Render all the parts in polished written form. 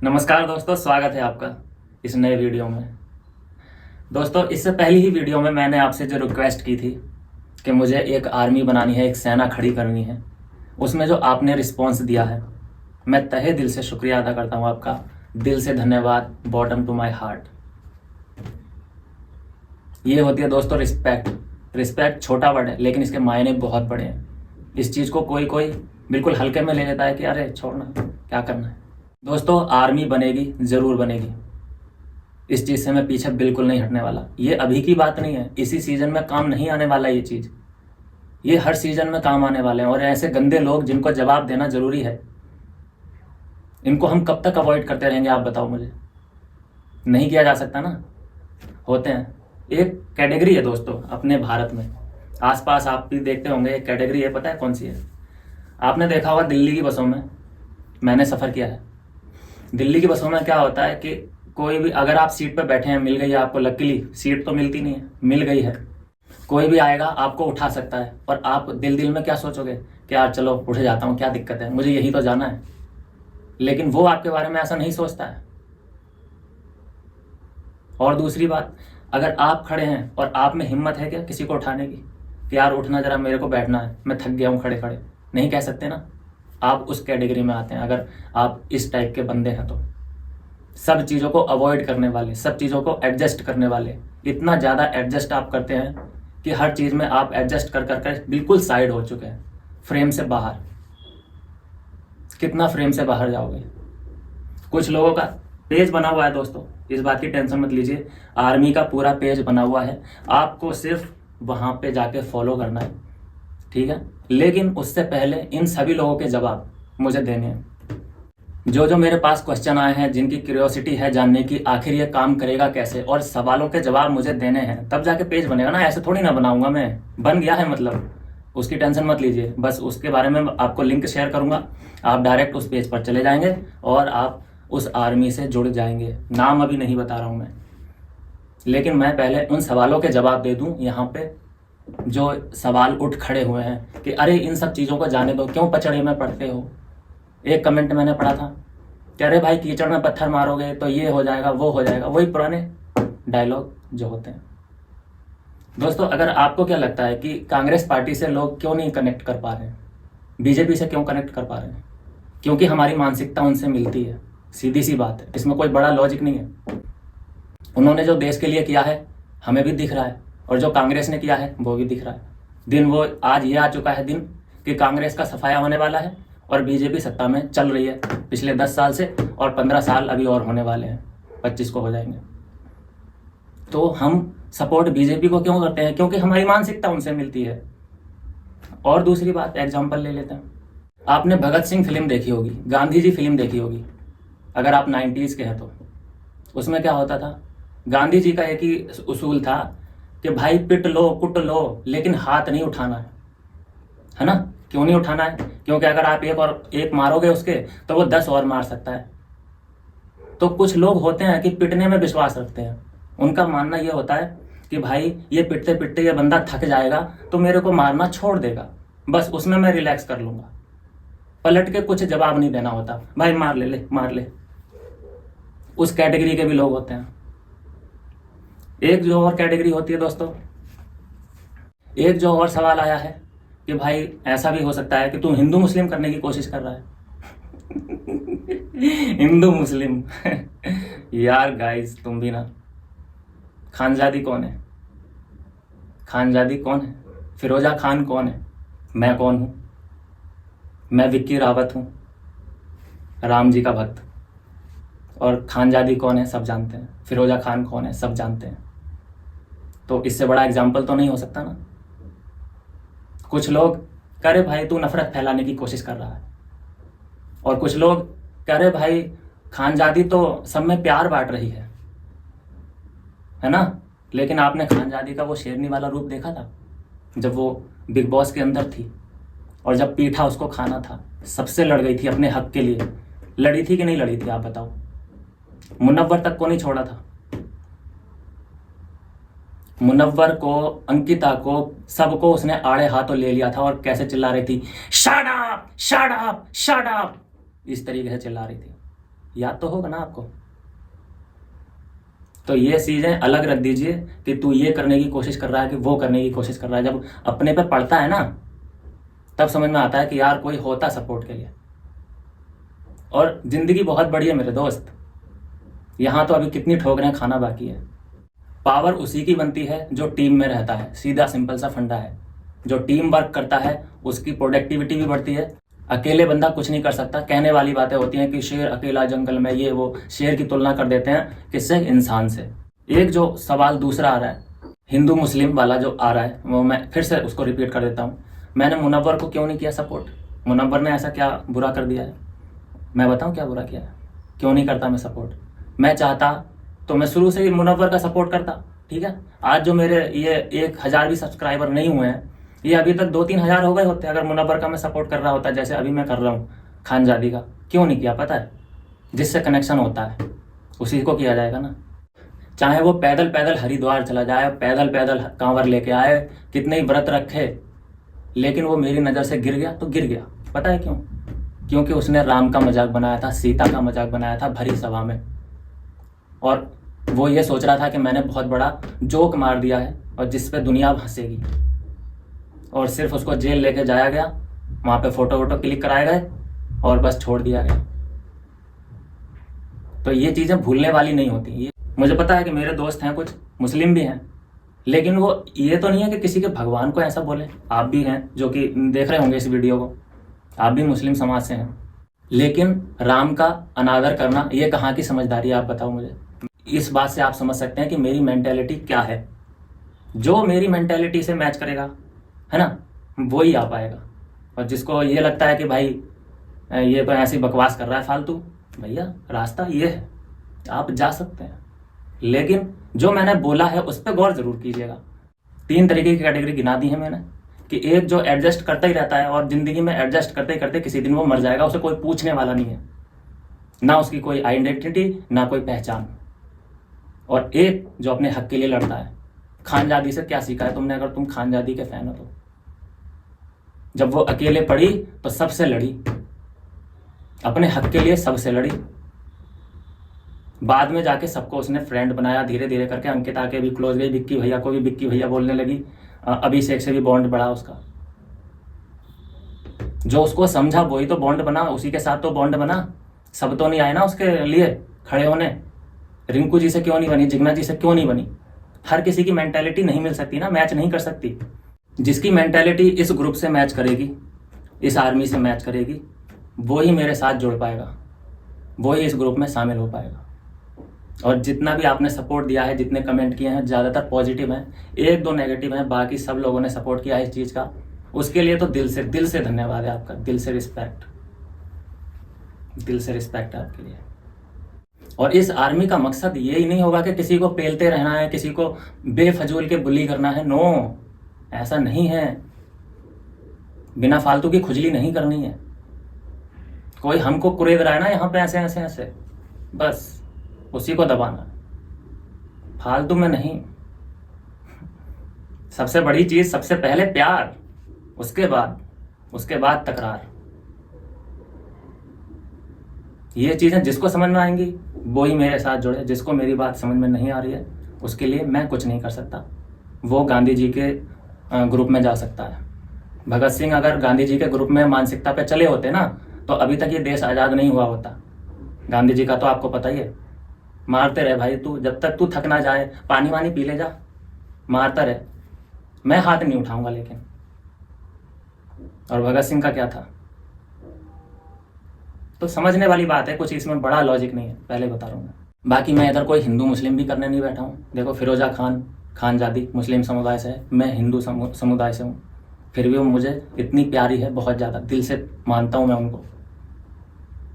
नमस्कार दोस्तों, स्वागत है आपका इस नए वीडियो में। दोस्तों, इससे पहली ही वीडियो में मैंने आपसे जो रिक्वेस्ट की थी कि मुझे एक आर्मी बनानी है, एक सेना खड़ी करनी है, उसमें जो आपने रिस्पॉन्स दिया है, मैं तहे दिल से शुक्रिया अदा करता हूँ आपका। दिल से धन्यवाद, बॉटम टू माई हार्ट। ये होती है दोस्तों रिस्पेक्ट। रिस्पेक्ट छोटा वर्ड है, लेकिन इसके मायने बहुत बड़े हैं। इस चीज़ को कोई कोई बिल्कुल हल्के में ले लेता है कि अरे छोड़ना, क्या करना है। दोस्तों, आर्मी बनेगी, ज़रूर बनेगी। इस चीज़ से मैं पीछे बिल्कुल नहीं हटने वाला। ये अभी की बात नहीं है, इसी सीज़न में काम नहीं आने वाला ये चीज़। ये हर सीज़न में काम आने वाले हैं। और ऐसे गंदे लोग जिनको जवाब देना ज़रूरी है, इनको हम कब तक अवॉइड करते रहेंगे, आप बताओ मुझे। नहीं किया जा सकता ना। होते हैं, एक कैटेगरी है दोस्तों अपने भारत में, आसपास आप भी देखते होंगे। एक कैटेगरी है, पता है कौन सी है? आपने देखा होगा दिल्ली की बसों में, मैंने सफ़र किया है। दिल्ली की बसों में क्या होता है कि कोई भी, अगर आप सीट पर बैठे हैं, मिल गई है आपको, लकीली सीट तो मिलती नहीं है, मिल गई है, कोई भी आएगा आपको उठा सकता है, और आप दिल दिल में क्या सोचोगे कि यार चलो उठ जाता हूँ, क्या दिक्कत है, मुझे यही तो जाना है। लेकिन वो आपके बारे में ऐसा नहीं सोचता है। और दूसरी बात, अगर आप खड़े हैं और आप में हिम्मत है क्या किसी को उठाने की कि यार उठना, जरा मेरे को बैठना है, मैं थक गया हूँ खड़े खड़े, नहीं कह सकते ना। आप उस कैटेगरी में आते हैं अगर आप इस टाइप के बंदे हैं तो। सब चीज़ों को अवॉइड करने वाले, सब चीज़ों को एडजस्ट करने वाले, इतना ज़्यादा एडजस्ट आप करते हैं कि हर चीज़ में आप एडजस्ट कर कर बिल्कुल साइड हो चुके हैं, फ्रेम से बाहर। कितना फ्रेम से बाहर जाओगे। कुछ लोगों का पेज बना हुआ है दोस्तों, इस बात की टेंशन मत लीजिए। आर्मी का पूरा पेज बना हुआ है, आपको सिर्फ वहाँ पे जाके फॉलो करना है, ठीक है। लेकिन उससे पहले इन सभी लोगों के जवाब मुझे देने हैं। जो मेरे पास क्वेश्चन आए हैं, जिनकी क्यूरियोसिटी है जानने की आखिर ये काम करेगा कैसे, और सवालों के जवाब मुझे देने हैं, तब जाके पेज बनेगा ना। ऐसे थोड़ी ना बनाऊंगा मैं, बन गया है मतलब, उसकी टेंशन मत लीजिए। बस उसके बारे में आपको लिंक शेयर करूंगा, आप डायरेक्ट उस पेज पर चले जाएंगे और आप उस आर्मी से जुड़ जाएंगे। नाम अभी नहीं बता रहा हूँ मैं, लेकिन मैं पहले उन सवालों के जवाब दे दूं। यहाँ पे जो सवाल उठ खड़े हुए हैं कि अरे इन सब चीज़ों को जाने दो, क्यों पचड़े में पड़ते हो। एक कमेंट मैंने पढ़ा था कि अरे भाई कीचड़ में पत्थर मारोगे तो ये हो जाएगा, वो हो जाएगा, वही पुराने डायलॉग जो होते हैं। दोस्तों, अगर आपको क्या लगता है कि कांग्रेस पार्टी से लोग क्यों नहीं कनेक्ट कर पा रहे हैं, बीजेपी से क्यों कनेक्ट कर पा रहे हैं? क्योंकि हमारी मानसिकता उनसे मिलती है, सीधी सी बात है, इसमें कोई बड़ा लॉजिक नहीं है। उन्होंने जो देश के लिए किया है हमें भी दिख रहा है, और जो कांग्रेस ने किया है वो भी दिख रहा है। दिन वो आज ये आ चुका है दिन कि कांग्रेस का सफाया होने वाला है और बीजेपी सत्ता में चल रही है पिछले 10 साल से, और 15 साल अभी और होने वाले हैं, 25 को हो जाएंगे। तो हम सपोर्ट बीजेपी को क्यों करते हैं? क्योंकि हमारी मानसिकता उनसे मिलती है। और दूसरी बात, एग्जाम्पल ले लेते हैं। आपने भगत सिंह फिल्म देखी होगी, गांधी जी फिल्म देखी होगी, अगर आप 90s के हैं तो। उसमें क्या होता था, गांधी जी का एक ही उसूल था कि भाई पिट लो कुट लो, लेकिन हाथ नहीं उठाना है ना। क्यों नहीं उठाना है? क्योंकि अगर आप एक मारोगे उसके, तो वो 10 और मार सकता है। तो कुछ लोग होते हैं कि पिटने में विश्वास रखते हैं। उनका मानना यह होता है कि भाई ये पिटते पिटते ये बंदा थक जाएगा तो मेरे को मारना छोड़ देगा, बस उसमें मैं रिलैक्स कर लूंगा। पलट के कुछ जवाब नहीं देना होता, भाई मार ले मार ले। उस कैटेगरी के भी लोग होते हैं। एक जो और कैटेगरी होती है दोस्तों, एक जो और सवाल आया है कि भाई ऐसा भी हो सकता है कि तुम हिंदू मुस्लिम करने की कोशिश कर रहा है। हिंदू मुस्लिम यार गाइस, तुम भी ना। खानजादी कौन है? खानजादी कौन है? फिरोजा खान कौन है? मैं कौन हूं? मैं विक्की रावत हूं, राम जी का भक्त। और खानजादी कौन है सब जानते हैं, फिरोजा खान कौन है सब जानते हैं। तो इससे बड़ा एग्जाम्पल तो नहीं हो सकता ना। कुछ लोग कह रहे भाई तू नफरत फैलाने की कोशिश कर रहा है, और कुछ लोग कह रहे भाई खानजादी तो सब में प्यार बांट रही है ना। लेकिन आपने खानजादी का वो शेरनी वाला रूप देखा था जब वो बिग बॉस के अंदर थी, और जब पीठा उसको खाना था, सबसे लड़ गई थी अपने हक के लिए। लड़ी थी कि नहीं लड़ी थी, आप बताओ। मुनव्वर तक को नहीं छोड़ा था, मुनव्वर को, अंकिता को, सबको उसने आड़े हाथों ले लिया था। और कैसे चिल्ला रही थी, shut up shut up shut up, इस तरीके से चिल्ला रही थी। याद तो होगा ना आपको। तो ये चीजें अलग रख दीजिए कि तू ये करने की कोशिश कर रहा है कि वो करने की कोशिश कर रहा है। जब अपने पे पड़ता है ना, तब समझ में आता है कि यार कोई होता सपोर्ट के लिए। और जिंदगी बहुत बड़ी है मेरे दोस्त, यहाँ तो अभी कितनी ठोकरें खाना बाकी है। पावर उसी की बनती है जो टीम में रहता है, सीधा सिंपल सा फंडा है। जो टीम वर्क करता है उसकी प्रोडक्टिविटी भी बढ़ती है। अकेले बंदा कुछ नहीं कर सकता। कहने वाली बातें होती हैं कि शेर अकेला जंगल में, ये वो, शेर की तुलना कर देते हैं किससे? इंसान से। एक जो सवाल दूसरा आ रहा है, हिंदू मुस्लिम वाला जो आ रहा है, वो मैं फिर से उसको रिपीट कर देता हूँ। मैंने मुनव्वर को क्यों नहीं किया सपोर्ट? मुनव्वर ने ऐसा क्या बुरा कर दिया है? मैं बताऊँ क्या बुरा किया है? क्यों नहीं करता मैं सपोर्ट? मैं चाहता तो मैं शुरू से ही मुनव्वर का सपोर्ट करता, ठीक है। आज जो मेरे ये 1000 भी सब्सक्राइबर नहीं हुए हैं, ये अभी तक 2-3 हज़ार हो गए होते अगर मुनव्वर का मैं सपोर्ट कर रहा होता, जैसे अभी मैं कर रहा हूँ खानजादी का। क्यों नहीं किया पता है? जिससे कनेक्शन होता है उसी को किया जाएगा ना। चाहे वो पैदल पैदल हरिद्वार चला जाए, पैदल पैदल कांवर लेके आए, कितने ही व्रत रखे, लेकिन वो मेरी नज़र से गिर गया तो गिर गया। पता है क्यों? क्योंकि उसने राम का मजाक बनाया था, सीता का मजाक बनाया था भरी सभा में, और वो ये सोच रहा था कि मैंने बहुत बड़ा जोक मार दिया है और जिस पे दुनिया हंसेगी, और सिर्फ उसको जेल लेके जाया गया, वहाँ पे फोटो वोटो क्लिक कराए गए और बस छोड़ दिया गया। तो ये चीज़ें भूलने वाली नहीं होती। ये मुझे पता है कि मेरे दोस्त हैं, कुछ मुस्लिम भी हैं, लेकिन वो ये तो नहीं है कि किसी के भगवान को ऐसा बोले। आप भी हैं जो कि देख रहे होंगे इस वीडियो को, आप भी मुस्लिम समाज से हैं, लेकिन राम का अनादर करना ये कहाँ की समझदारी है? आप बताओ मुझे। इस बात से आप समझ सकते हैं कि मेरी मेंटेलिटी क्या है। जो मेरी मेंटेलिटी से मैच करेगा, है ना, वो ही आ पाएगा। और जिसको ये लगता है कि भाई ये तो ऐसी बकवास कर रहा है फालतू, भैया रास्ता ये है, आप जा सकते हैं, लेकिन जो मैंने बोला है उस पर गौर जरूर कीजिएगा। 3 तरीके की कैटेगरी गिना दी है मैंने, कि एक जो एडजस्ट करता ही रहता है और जिंदगी में एडजस्ट करते करते किसी दिन वो मर जाएगा, उसे कोई पूछने वाला नहीं है, ना उसकी कोई आइडेंटिटी ना कोई पहचान। और एक जो अपने हक के लिए लड़ता है। खानजादी से क्या सीखा है तुमने, अगर तुम खानजादी के फैन हो तो? जब वो अकेले पड़ी तो सबसे लड़ी, अपने हक के लिए सबसे लड़ी। बाद में जाके सबको उसने फ्रेंड बनाया, धीरे धीरे करके अंकिता के भी क्लोज गई, विक्की भैया को भी विक्की भैया बोलने लगी, अभिषेक से भी बॉन्ड बढ़ा उसका। जो उसको समझा वही तो बॉन्ड बना, उसी के साथ तो बॉन्ड बना। सब तो नहीं आए ना उसके लिए खड़े होने। रिंकू जी से क्यों नहीं बनी, जिग्ना जी से क्यों नहीं बनी? हर किसी की मेंटेलिटी नहीं मिल सकती ना, मैच नहीं कर सकती। जिसकी मेंटेलिटी इस ग्रुप से मैच करेगी, इस आर्मी से मैच करेगी, वो ही मेरे साथ जुड़ पाएगा, वो ही इस ग्रुप में शामिल हो पाएगा। और जितना भी आपने सपोर्ट दिया है, जितने कमेंट किए हैं, ज़्यादातर पॉजिटिव हैं, 1-2 नेगेटिव हैं, बाकी सब लोगों ने सपोर्ट किया है इस चीज़ का। उसके लिए तो दिल से धन्यवाद है आपका, दिल से रिस्पेक्ट है आपके लिए। और इस आर्मी का मकसद ये ही नहीं होगा कि किसी को पेलते रहना है, किसी को बेफजूल के बुली करना है। नो, ऐसा नहीं है। बिना फालतू की खुजली नहीं करनी है। कोई हमको कुरेद रहा है ना यहाँ पे ऐसे ऐसे ऐसे, बस उसी को दबाना, फालतू में नहीं। सबसे बड़ी चीज, सबसे पहले प्यार, उसके बाद तकरार। ये चीजें जिसको समझ में आएंगी वो ही मेरे साथ जुड़े। जिसको मेरी बात समझ में नहीं आ रही है उसके लिए मैं कुछ नहीं कर सकता। वो गांधी जी के ग्रुप में जा सकता है। भगत सिंह अगर गांधी जी के ग्रुप में मानसिकता पे चले होते ना, तो अभी तक ये देश आज़ाद नहीं हुआ होता। गांधी जी का तो आपको पता ही है, मारते रहे भाई तू, जब तक तू थक ना जाए, पानी वानी पी ले जा, मारता रहे, मैं हाथ नहीं उठाऊंगा। लेकिन और भगत सिंह का क्या था? तो समझने वाली बात है, कुछ इसमें बड़ा लॉजिक नहीं है, पहले बता रहा हूँ। बाकी मैं इधर कोई हिंदू मुस्लिम भी करने नहीं बैठा हूँ। देखो, फिरोजा खान खानजादी मुस्लिम समुदाय से है, मैं हिंदू समुदाय से हूँ, फिर भी वो मुझे इतनी प्यारी है, बहुत ज़्यादा दिल से मानता हूँ मैं उनको।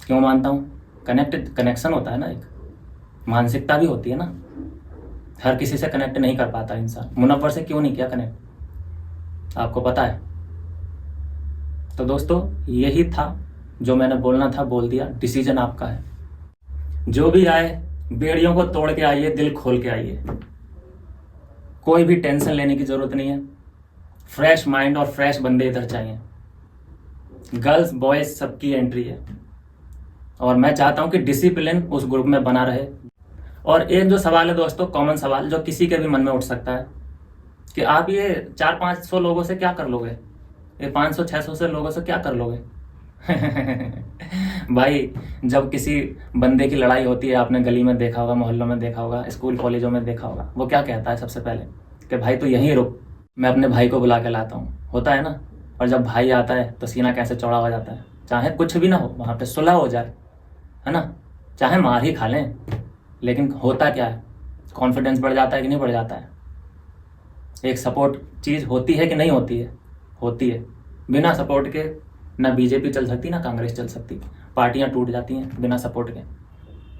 क्यों मानता हूँ? कनेक्शन होता है ना, एक मानसिकता भी होती है ना। हर किसी से कनेक्ट नहीं कर पाता इंसान। मुनव्वर से क्यों नहीं किया कनेक्ट, आपको पता है। तो दोस्तों, यही था जो मैंने बोलना था, बोल दिया। डिसीजन आपका है। जो भी आए, बेड़ियों को तोड़ के आइए, दिल खोल के आइए, कोई भी टेंशन लेने की जरूरत नहीं है। फ्रेश माइंड और फ्रेश बंदे इधर चाहिए। गर्ल्स बॉयज सबकी एंट्री है, और मैं चाहता हूं कि डिसिप्लिन उस ग्रुप में बना रहे। और एक जो सवाल है दोस्तों, कॉमन सवाल जो किसी के भी मन में उठ सकता है कि आप ये 400-500 लोगों से क्या कर लोगे, ये 500-600 से लोगों से क्या कर लोगे। भाई जब किसी बंदे की लड़ाई होती है, आपने गली में देखा होगा, मोहल्लों में देखा होगा, स्कूल कॉलेजों में देखा होगा, वो क्या कहता है सबसे पहले कि भाई तू यहीं रुक, मैं अपने भाई को बुला के लाता हूँ, होता है ना। और जब भाई आता है तो सीना कैसे चौड़ा हो जाता है, चाहे कुछ भी ना हो वहाँ पे सुलह हो जाए, है ना, चाहे मार ही खा लें, लेकिन होता क्या है, कॉन्फिडेंस बढ़ जाता है कि नहीं बढ़ जाता है। एक सपोर्ट चीज़ होती है कि नहीं होती है, होती है। बिना सपोर्ट के ना बीजेपी चल सकती ना कांग्रेस चल सकती, पार्टियां टूट जाती हैं बिना सपोर्ट के।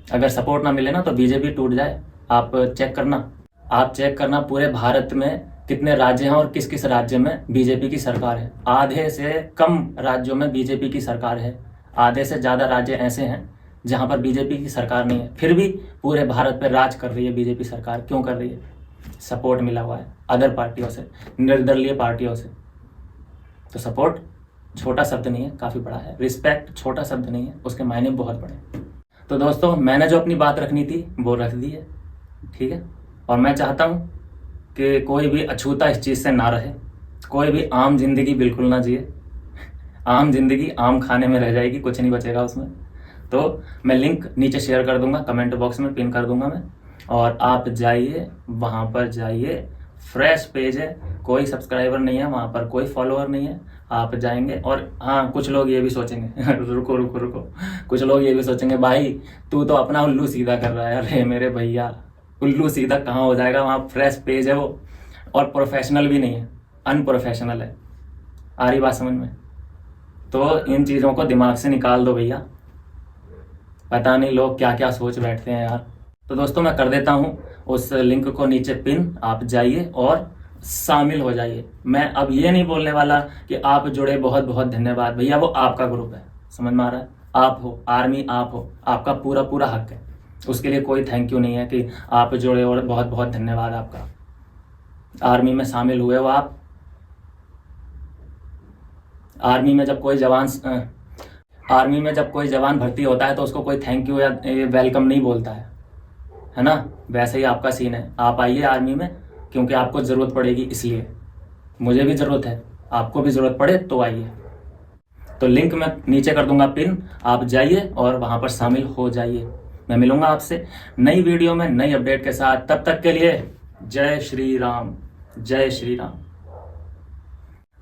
अगर सपोर्ट ना मिले ना तो बीजेपी टूट जाए। आप चेक करना पूरे भारत में कितने राज्य हैं और किस किस राज्य में बीजेपी की सरकार है। आधे से कम राज्यों में बीजेपी की सरकार है, आधे से ज़्यादा राज्य ऐसे हैं जहां पर बीजेपी की सरकार नहीं है, फिर भी पूरे भारत पर राज कर रही है बीजेपी सरकार। क्यों कर रही है? सपोर्ट मिला हुआ है अदर पार्टियों से, निर्दलीय पार्टियों से। तो सपोर्ट छोटा शब्द नहीं है, काफ़ी बड़ा है। रिस्पेक्ट छोटा शब्द नहीं है, उसके मायने बहुत बड़े। तो दोस्तों मैंने जो अपनी बात रखनी थी वो रख दी है, ठीक है। और मैं चाहता हूँ कि कोई भी अछूता इस चीज़ से ना रहे, कोई भी आम जिंदगी बिल्कुल ना जिए। आम जिंदगी आम खाने में रह जाएगी, कुछ नहीं बचेगा उसमें। तो मैं लिंक नीचे शेयर कर दूंगा, कमेंट बॉक्स में पिन कर दूंगा मैं, और आप जाइए वहाँ पर जाइए। फ्रेश पेज है, कोई सब्सक्राइबर नहीं है वहाँ पर, कोई फॉलोअर नहीं है। आप जाएंगे और हाँ, कुछ लोग ये भी सोचेंगे रुको, कुछ लोग ये भी सोचेंगे भाई तू तो अपना उल्लू सीधा कर रहा है। अरे मेरे भैया, उल्लू सीधा कहाँ हो जाएगा, वहाँ फ्रेश पेज है वो, और प्रोफेशनल भी नहीं है, अनप्रोफेशनल है। आ रही बात समझ में? तो इन चीज़ों को दिमाग से निकाल दो भैया, पता नहीं लोग क्या क्या सोच बैठते हैं यार। तो दोस्तों मैं कर देता हूँ उस लिंक को नीचे पिन, आप जाइए और शामिल हो जाइए। मैं अब ये नहीं बोलने वाला कि आप जुड़े, बहुत बहुत धन्यवाद भैया, वो आपका ग्रुप है, समझ में आ रहा है। आप हो आर्मी, आप हो, आपका पूरा पूरा हक है, उसके लिए कोई थैंक यू नहीं है कि आप जुड़े और बहुत बहुत धन्यवाद आपका। आर्मी में शामिल हुए हो आप। आर्मी में जब कोई जवान भर्ती होता है तो उसको कोई थैंक यू या वेलकम नहीं बोलता है ना। वैसे ही आपका सीन है, आप आइए आर्मी में क्योंकि आपको ज़रूरत पड़ेगी, इसलिए मुझे भी ज़रूरत है, आपको भी ज़रूरत पड़े तो आइए। तो लिंक मैं नीचे कर दूंगा पिन, आप जाइए और वहाँ पर शामिल हो जाइए। मैं मिलूंगा आपसे नई वीडियो में नई अपडेट के साथ, तब तक के लिए जय श्री राम, जय श्री राम।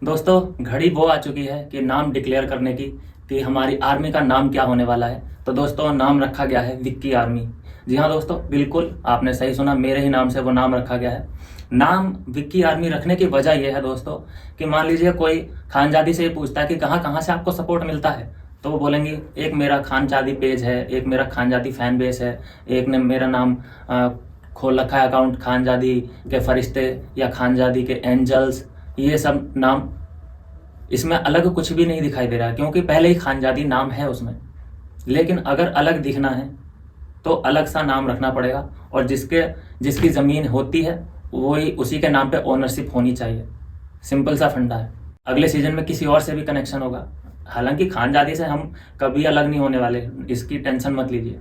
दोस्तों घड़ी वो आ चुकी है कि नाम डिक्लेयर करने की, कि हमारी आर्मी का नाम क्या होने वाला है। तो दोस्तों नाम रखा गया है विक्की आर्मी। जी हाँ दोस्तों, बिल्कुल आपने सही सुना, मेरे ही नाम से वो नाम रखा गया है। नाम विक्की आर्मी रखने की वजह यह है दोस्तों कि मान लीजिए कोई खानजादी से ये पूछता है कि कहाँ कहाँ से आपको सपोर्ट मिलता है, तो वो बोलेंगे एक मेरा खानजादी पेज है, एक मेरा खानजादी फैन बेस है, एक ने मेरा नाम खोल रखा है अकाउंट खानजादी के फरिश्ते या खानजादी के एंजल्स। ये सब नाम, इसमें अलग कुछ भी नहीं दिखाई दे रहा है क्योंकि पहले ही खानजादी नाम है उसमें। लेकिन अगर अलग दिखना है तो अलग सा नाम रखना पड़ेगा, और जिसकी ज़मीन होती है वही उसी के नाम पे ओनरशिप होनी चाहिए। सिंपल सा फंडा है। अगले सीजन में किसी और से भी कनेक्शन होगा, हालांकि खानजादी से हम कभी अलग नहीं होने वाले, इसकी टेंशन मत लीजिए।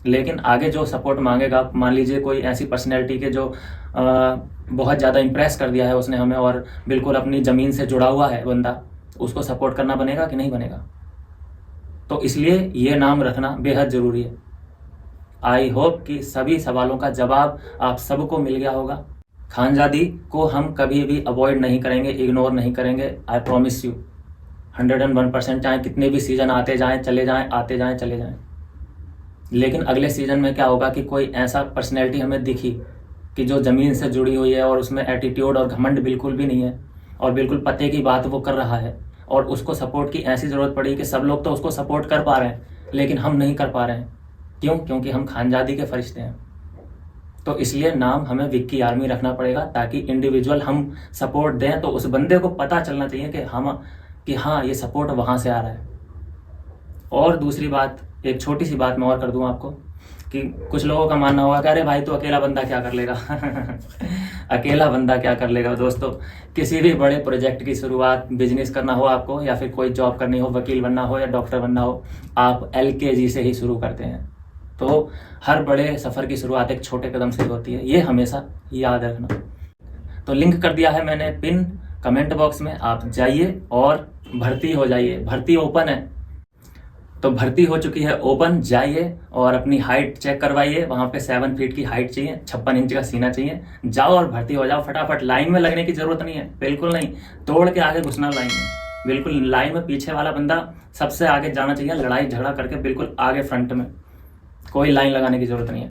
लेकिन आगे जो सपोर्ट मांगेगा, मान लीजिए कोई ऐसी पर्सनैलिटी के जो बहुत ज़्यादा इम्प्रेस कर दिया है उसने हमें और बिल्कुल अपनी ज़मीन से जुड़ा हुआ है बंदा, उसको सपोर्ट करना बनेगा कि नहीं बनेगा। तो इसलिए ये नाम रखना बेहद ज़रूरी है। आई होप कि सभी सवालों का जवाब आप सबको मिल गया होगा। खानजादी को हम कभी भी अवॉइड नहीं करेंगे, इग्नोर नहीं करेंगे, आई प्रॉमिस यू 101%। चाहे कितने भी सीजन आते जाएं चले जाएं, आते जाएं चले जाएं। लेकिन अगले सीजन में क्या होगा कि कोई ऐसा पर्सनैलिटी हमें दिखी कि जो ज़मीन से जुड़ी हुई है और उसमें एटीट्यूड और घमंड बिल्कुल भी नहीं है और बिल्कुल पते की बात वो कर रहा है, और उसको सपोर्ट की ऐसी ज़रूरत पड़ी कि सब लोग तो उसको सपोर्ट कर पा रहे हैं लेकिन हम नहीं कर पा रहे हैं। क्यों? क्योंकि हम खानजादी के फरिश्ते हैं। तो इसलिए नाम हमें विक्की आर्मी रखना पड़ेगा, ताकि इंडिविजुअल हम सपोर्ट दें तो उस बंदे को पता चलना चाहिए कि हाँ ये सपोर्ट वहाँ से आ रहा है। और दूसरी बात, एक छोटी सी बात मैं और कर दूँ आपको, कि कुछ लोगों का मानना होगा कि अरे भाई तो अकेला बंदा क्या कर लेगा। अकेला बंदा क्या कर लेगा दोस्तों। किसी भी बड़े प्रोजेक्ट की शुरुआत, बिजनेस करना हो आपको या फिर कोई जॉब करनी हो, वकील बनना हो या डॉक्टर बनना हो, आप LKG से ही शुरू करते हैं। तो हर बड़े सफ़र की शुरुआत एक छोटे कदम से होती है, ये हमेशा याद रखना। तो लिंक कर दिया है मैंने पिन कमेंट बॉक्स में, आप जाइए और भर्ती हो जाइए। भर्ती ओपन है, तो भर्ती हो चुकी है ओपन। जाइए और अपनी हाइट चेक करवाइए, वहाँ पे 7 फीट की हाइट चाहिए, 56 इंच का सीना चाहिए। जाओ और भर्ती हो जाओ फटाफट। लाइन में लगने की जरूरत नहीं है, बिल्कुल नहीं। तोड़ के आगे घुसना लाइन में, बिल्कुल लाइन में पीछे वाला बंदा सबसे आगे जाना चाहिए, लड़ाई झगड़ा करके बिल्कुल आगे फ्रंट में। कोई लाइन लगाने की जरूरत नहीं है।